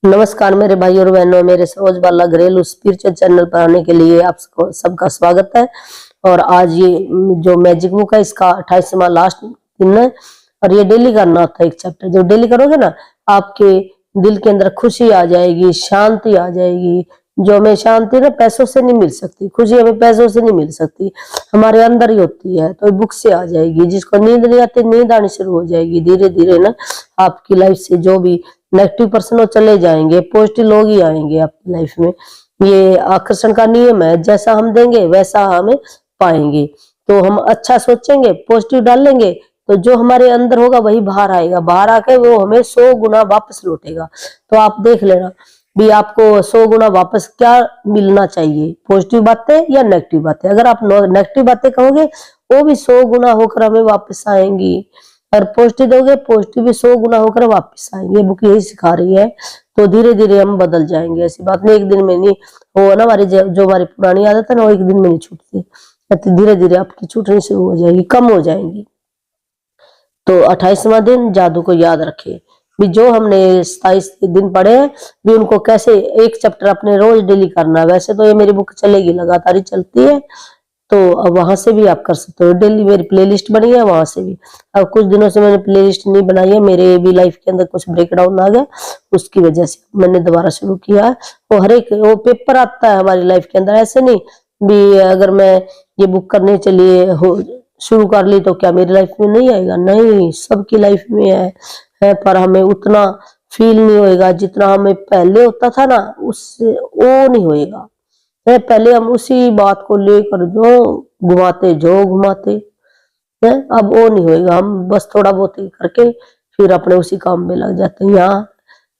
नमस्कार मेरे भाई और बहनों, मेरे सरोज बाला घरेलू स्पिरिचुअल चैनल पर आने के लिए आप सबका स्वागत है। और आज ये जो मैजिक बुक है इसका 28वां लास्ट दिन है और ये डेली करना होता है। एक चैप्टर जो डेली करोगे ना, आपके दिल के अंदर खुशी आ जाएगी, शांति आ जाएगी। जो हमें शांति ना पैसों से नहीं मिल सकती, खुशी हमें पैसों से नहीं मिल सकती, हमारे अंदर ही होती है। तो बुक से आ जाएगी। जिसको नींद नहीं आती, नींद आनी शुरू हो जाएगी धीरे धीरे ना। आपकी लाइफ से जो भी नेगेटिव पर्सन वो चले जाएंगे, पॉजिटिव लोग ही आएंगे आपकी लाइफ में। ये आकर्षण का नियम है, जैसा हम देंगे वैसा हमें पाएंगे। तो हम अच्छा सोचेंगे, पॉजिटिव डालेंगे, तो जो हमारे अंदर होगा वही बाहर आएगा। बाहर आके वो हमें 100 गुना वापस लौटेगा। तो आप देख लेना भी आपको 100 गुना वापस क्या मिलना चाहिए, पॉजिटिव बातें या नेगेटिव बातें। अगर आप नेगेटिव बातें कहोगे वो भी 100 गुना होकर हमें वापस आएंगी, और पॉजिटिव दोगे पॉजिटिव भी 100 गुना होकर वापस आएंगे। बुक यही सिखा रही है। तो धीरे धीरे हम बदल जाएंगे। ऐसी बात नहीं एक दिन में नहीं हो ना। हमारी जो हमारी पुरानी आदत है ना, वो एक दिन में नहीं छूटती। धीरे धीरे आपकी छूटनी शुरू हो जाएगी, कम हो जाएंगी। तो 28वां दिन जादू को याद रखे भी। जो हमने 27 दिन पढ़े हैं भी, उनको कैसे एक चैप्टर अपने रोज डेली करना है। वैसे तो ये मेरी बुक चलेगी, लगातार ही चलती है। तो अब वहां से भी आप कर सकते हो। डेली मेरी प्लेलिस्ट बनी है, वहां से भी। अब कुछ दिनों से मैंने प्लेलिस्ट नहीं बनाई है, मेरे भी लाइफ के अंदर कुछ ब्रेकडाउन आ गया, उसकी वजह से मैंने दोबारा शुरू किया है। वो हर एक वो पेपर आता है हमारी लाइफ के अंदर। ऐसे नहीं भी अगर मैं ये बुक करने चलिए हो शुरू कर ली तो क्या मेरी लाइफ में नहीं आएगा। नहीं, सबकी लाइफ में है पर हमें उतना फील नहीं होएगा जितना हमें पहले होता था ना, उससे वो नहीं होएगा। पहले हम उसी बात को लेकर जो घुमाते हैं, अब वो नहीं होएगा। हम बस थोड़ा बहुत ही करके फिर अपने उसी काम में लग जाते हैं।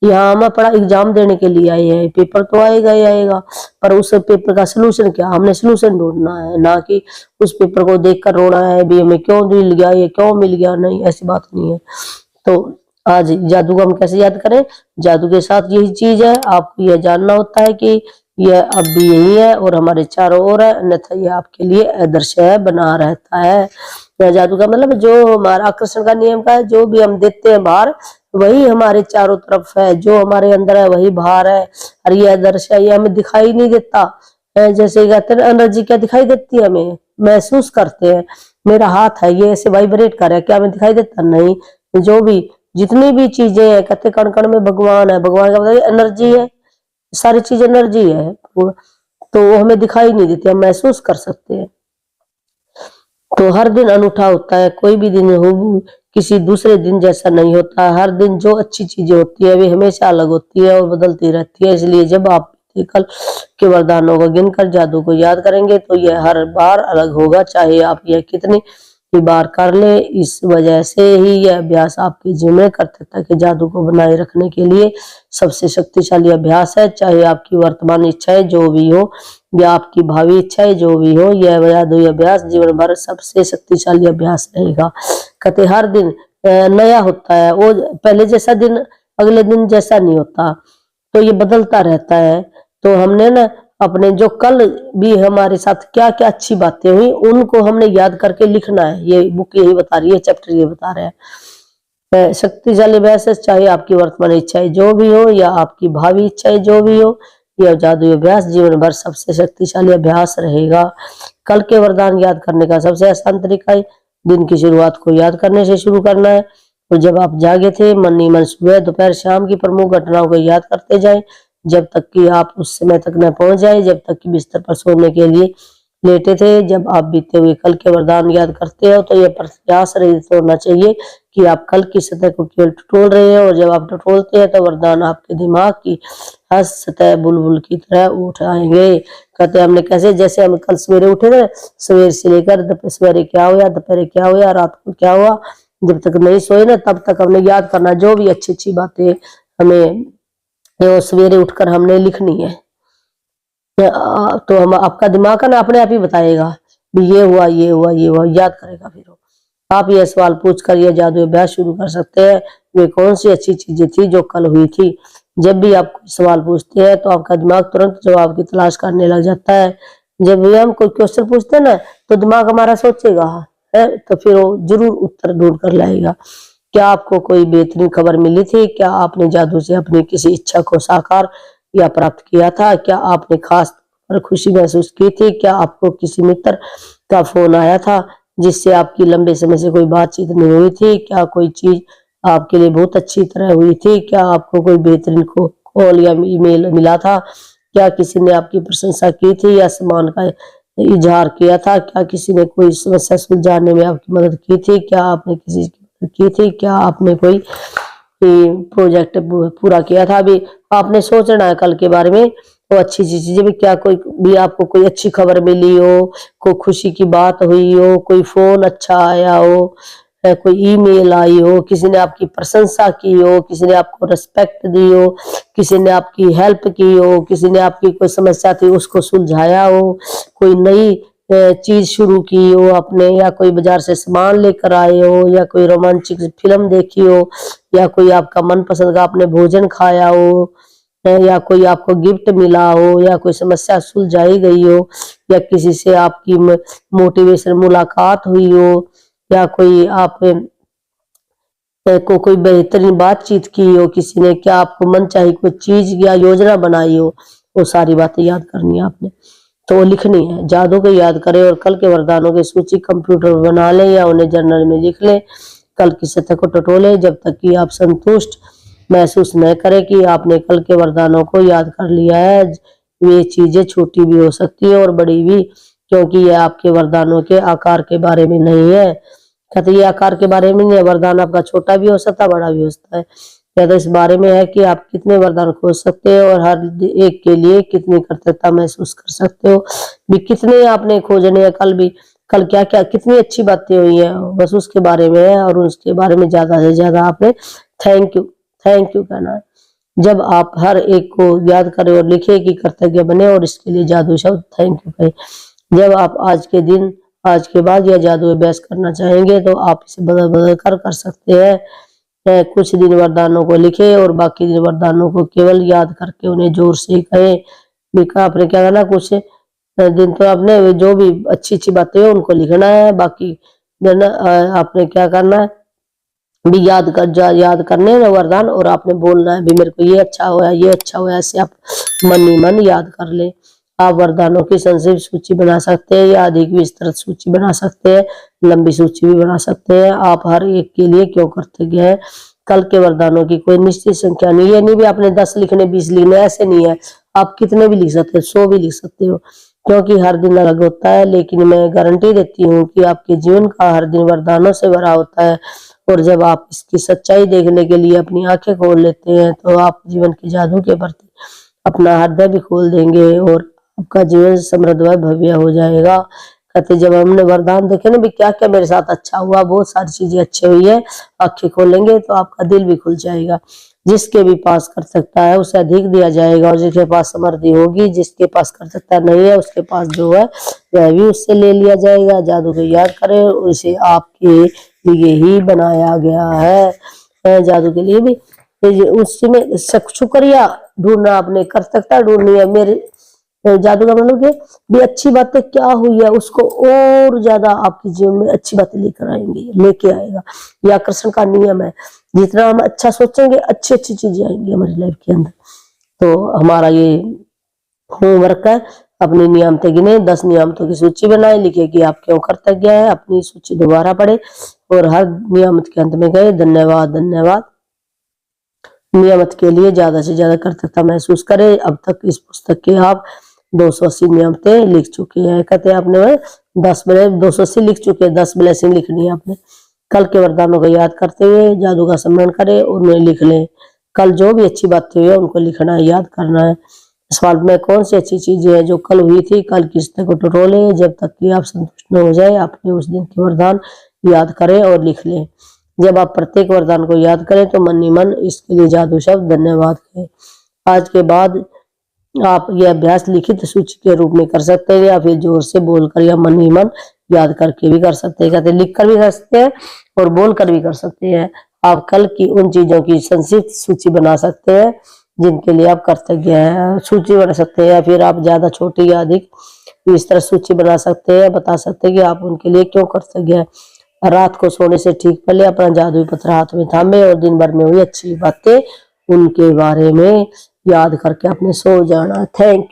यहाँ हम अपना एग्जाम देने के लिए आए हैं, पेपर तो आएगा ही आएगा, पर उस पेपर का सोल्यूशन क्या, हमने सोल्यूशन ढूंढना है, ना कि उस पेपर को देखकर रोना है भी हमें क्यों मिल गया, ये क्यों मिल गया। नहीं, ऐसी बात नहीं है। तो आज जादू को हम कैसे याद करें। जादू के साथ यही चीज है, आपको यह जानना होता है कि यह अब भी यही है और हमारे चारों ओर है, अन्यथा यह आपके लिए अदृश्य है, बना रहता है। जादू का मतलब जो हमारा आकर्षण का नियम का है, जो भी हम देते हैं बाहर वही हमारे चारों तरफ है। जो हमारे अंदर है वही बाहर है। और ये अदृश्य है, ये हमें दिखाई नहीं देता। जैसे कहते हैं एनर्जी क्या दिखाई देती है, हमें महसूस करते हैं। मेरा हाथ है, ये ऐसे वाइब्रेट कर रहा है, क्या हमें दिखाई देता? नहीं। जो भी जितनी भी चीजें हैं, कहते कण कण में भगवान है। भगवान का मतलब एनर्जी है, सारी चीज एनर्जी है। तो वो हमें दिखाई नहीं देती, हम महसूस कर सकते हैं। तो हर दिन अनूठा होता है, कोई भी दिन हो किसी दूसरे दिन जैसा नहीं होता। हर दिन जो अच्छी चीजें होती है वे हमेशा अलग होती है और बदलती रहती है। इसलिए जब आप कल के वरदानों को गिनकर जादू को याद करेंगे तो यह हर बार अलग होगा, चाहे आप यह कितनी ही बार कर ले। इस वजह से ही यह अभ्यास आपके जीवन कर्तव्य के जादू को बनाए रखने के लिए सबसे शक्तिशाली अभ्यास है। चाहे आपकी वर्तमान इच्छाएं जो भी हो या आपकी भावी इच्छाएं जो भी हो, यह जादुई अभ्यास जीवन भर सबसे शक्तिशाली अभ्यास रहेगा। कहते हर दिन नया होता है, वो पहले जैसा दिन अगले दिन जैसा नहीं होता, तो ये बदलता रहता है। तो हमने ना अपने जो कल भी हमारे साथ क्या क्या अच्छी बातें हुई उनको हमने याद करके लिखना है। ये बुक यही बता रही है, चैप्टर ये बता रहा है। शक्तिशाली अभ्यास, चाहे आपकी वर्तमान इच्छाएं जो भी हो या आपकी भावी इच्छाएं जो भी हो, यह जादुई अभ्यास जीवन भर सबसे शक्तिशाली अभ्यास रहेगा। कल के वरदान याद करने का सबसे आसान तरीका है दिन की शुरुआत को याद करने से शुरू करना है। और जब आप जागे थे मन ही मन सुबह दोपहर शाम की प्रमुख घटनाओं को याद करते जाएं, जब तक कि आप उस समय तक न पहुंच जाए जब तक कि बिस्तर पर सोने के लिए लेटे थे। जब आप बीते हुए कल के वरदान याद करते हो तो यह प्रयास रहित होना चाहिए कि आप कल की सतह को केवल टटोल रहे हैं। और जब आप टटोलते हैं तो वरदान आपके दिमाग की हर सतह बुलबुल की तरह उठ आएंगे। कहते हैं हमने कैसे, जैसे हम कल सवेरे उठे थे, सवेरे से लेकर सवेरे क्या हुआ, दोपहर क्या हुआ, रात को क्या हुआ, जब तक नहीं सोए ना तब तक हमने याद करना जो भी अच्छी अच्छी बातें हमें वो सवेरे उठकर हमने लिखनी है। तो हम आपका दिमाग है ना अपने आप ही बताएगा भी ये हुआ ये हुआ ये हुआ, याद करेगा। फिर आप ये सवाल पूछकर यह जादू अभ्यास शुरू कर सकते हैं, वे कौन सी अच्छी चीजें थी जो कल हुई थी। जब भी आप सवाल पूछते हैं तो आपका दिमाग तुरंत जवाब की तलाश करने लग जाता है। जब भी हम कोई क्वेश्चन पूछते हैं ना तो दिमाग हमारा सोचेगा है, तो फिर वो जरूर उत्तर ढूंढ कर लाएगा। क्या आपको कोई बेहतरीन खबर मिली थी? क्या आपने जादू से अपनी किसी इच्छा को साकार या प्राप्त किया था? क्या आपने खास पर खुशी महसूस की थी? क्या आपको किसी मित्र का फोन आया था जिससे आपकी लंबे समय से कोई बातचीत नहीं हुई थी? क्या कोई चीज आपके लिए बहुत अच्छी तरह हुई थी? क्या आपको कोई बेहतरीन कॉल या ईमेल मिला था? क्या किसी ने आपकी प्रशंसा की थी या सम्मान का इजहार किया था? क्या किसी ने कोई समस्या सुलझाने में आपकी मदद की थी? क्या आपने किसी की मदद की थी? क्या आपने कोई प्रोजेक्ट पूरा किया था? अभी आपने सोचना है कल के बारे में, वो अच्छी चीजें भी, क्या कोई भी आपको कोई अच्छी खबर मिली हो, कोई खुशी की बात हुई हो, कोई फोन अच्छा आया हो, कोई ईमेल आई हो, किसी ने आपकी प्रशंसा की हो, किसी ने आपको रिस्पेक्ट दी हो, किसी ने आपकी हेल्प की हो, किसी ने आपकी कोई समस्या थी उसको सुलझाया हो, कोई नई चीज शुरू की हो आपने, या कोई बाजार से सामान लेकर आए हो, या कोई रोमांचिक फिल्म देखी हो, या कोई आपका मनपसंद का आपने भोजन खाया हो, या कोई आपको गिफ्ट मिला हो, या कोई समस्या सुलझाई गई हो, या किसी से आपकी मोटिवेशन मुलाकात हुई हो, या कोई आप को कोई बेहतरीन बातचीत की हो किसी ने, क्या आपको मन चाही कोई चीज या योजना बनाई हो, वो सारी बातें याद करनी है आपने, तो वो लिखनी है। जादू को याद करें और कल के वरदानों की सूची कंप्यूटर पर बना लें या उन्हें जर्नल में लिख लें। कल की सत्य को टटोलें जब तक कि आप संतुष्ट महसूस न करें कि आपने कल के वरदानों को याद कर लिया है। ये चीजें छोटी भी हो सकती है और बड़ी भी, क्योंकि ये आपके वरदानों के आकार के बारे में नहीं है। कहते ये आकार के बारे में नहीं है, वरदान आपका छोटा भी हो सकता है, बड़ा भी हो सकता है। कहते इस बारे में है कि आप कितने वरदान खोज सकते हो और हर एक के लिए कितनी कृतज्ञता महसूस कर सकते हो। भी कितने आपने खोजने हैं, कल क्या क्या कितनी अच्छी बातें हुई हैं, बस उसके बारे में है, और उसके बारे में ज्यादा से ज्यादा आपने थैंक यू कहना है। जब आप हर एक को याद करें और लिखे कि कृतज्ञ बने और इसके लिए जादू शब्द थैंक यू कहें। जब आप आज के बाद यह जादू अभ्यास करना चाहेंगे तो आप इसे बदल बदल कर सकते हैं। कुछ दिन वरदानों को लिखे और बाकी दिन वरदानों को केवल याद करके उन्हें जोर से कहें। लिखा आपने क्या करना, कुछ दिन तो आपने जो भी अच्छी अच्छी बातें हैं उनको लिखना है, बाकी दिन आपने क्या करना है भी याद करने हैं वरदान, और आपने बोलना है भी मेरे को ये अच्छा हुआ, ऐसे आप मन ही मन याद कर ले। आप वरदानों की संक्षिप्त सूची बना सकते हैं या अधिक विस्तृत सूची बना सकते हैं, लंबी सूची भी बना सकते हैं। आप हर एक के लिए क्यों कृतज्ञ हैं। कल के वरदानों की कोई निश्चित संख्या नहीं है, नहीं भी आपने 10 लिखने 20 लिखने, ऐसे नहीं है। आप कितने भी लिख सकते हो, 100 भी लिख सकते हो, क्योंकि हर दिन अलग होता है। लेकिन मैं गारंटी देती हूँ कि आपके जीवन का हर दिन वरदानों से भरा होता है, और जब आप इसकी सच्चाई देखने के लिए अपनी आंखें खोल लेते हैं तो आप जीवन के जादू के प्रति अपना हृदय भी खोल देंगे और आपका जीवन समृद्ध व भव्य हो जाएगा। कहते जब हमने वरदान देखे ना भी क्या क्या मेरे साथ अच्छा हुआ, बहुत सारी चीजें अच्छी हुई है, आंखें खोलेंगे तो आपका दिल भी खुल जाएगा। जिसके भी पास कर सकता है उसे अधिक दिया जाएगा, और जिसके पास समृद्धि होगी, जिसके पास कर सकता नहीं है उसके पास जो है वह भी उससे ले लिया जाएगा। जादू को याद करें, उसे आपके लिए ही बनाया गया है, जादू के लिए भी। उसमें शुक्रिया ढूंढना, आपने कृतज्ञता ढूंढनी है। मेरे जादू का मतलब कि भी अच्छी बातें क्या हुई है उसको और ज्यादा आपके जीवन में अच्छी बातें लेके आएगा। ये आकर्षण का नियम है, जितना हम अच्छा सोचेंगे अच्छी अच्छी चीजें आएंगी हमारी लाइफ के अंदर। तो हमारा ये होमवर्क है, अपनी नियामतें गिने, 10 नियामतों की सूची बनाए, लिखे कि आप क्यों कृतज्ञ हैं, अपनी सूची दोबारा पढ़े और हर नियामत के अंत में गए धन्यवाद धन्यवाद। नियामत के लिए ज्यादा से ज्यादा कृतज्ञता महसूस करें। अब तक इस पुस्तक के आप 280 नियामतें लिख चुके हैं। कहते हैं आपने 280 लिख चुके हैं, 10 ब्लेसिंग लिखनी है आपने। कल के वरदानों को याद करते हुए जादू का स्मरण करें और उन्हें लिख लें। कल जो भी अच्छी बातें हुई है उनको लिखना है, याद करना है। सवाल में कौन सी अच्छी चीजें हैं जो कल हुई थी, कल की स्थिति को टटोले जब तक कि आप संतुष्ट न हो जाए। अपने उस दिन के वरदान याद करें और लिख लें। जब आप प्रत्येक वरदान को याद करें तो मन ही मन इसके लिए जादू शब्द धन्यवाद कहें। आज के बाद आप यह अभ्यास लिखित सूची के रूप में कर सकते हैं, या फिर जोर से बोलकर या मन ही मन याद करके भी कर सकते हैं। कहते लिख कर भी कर सकते हैं और बोल कर भी कर सकते हैं। आप कल की उन चीजों की संक्षिप्त सूची बना सकते हैं जिनके लिए आप कृतज्ञ हैं, सूची बना सकते हैं, या फिर आप ज्यादा छोटी या अधिक इस तरह सूची बना सकते हैं, बता सकते हैं कि आप उनके लिए क्यों कृतज्ञ हैं। रात को सोने से ठीक पहले अपना जादुई पत्थर हाथ में थामे और दिन भर में हुई अच्छी बातें उनके बारे में याद करके अपने सो जाना। Thank you.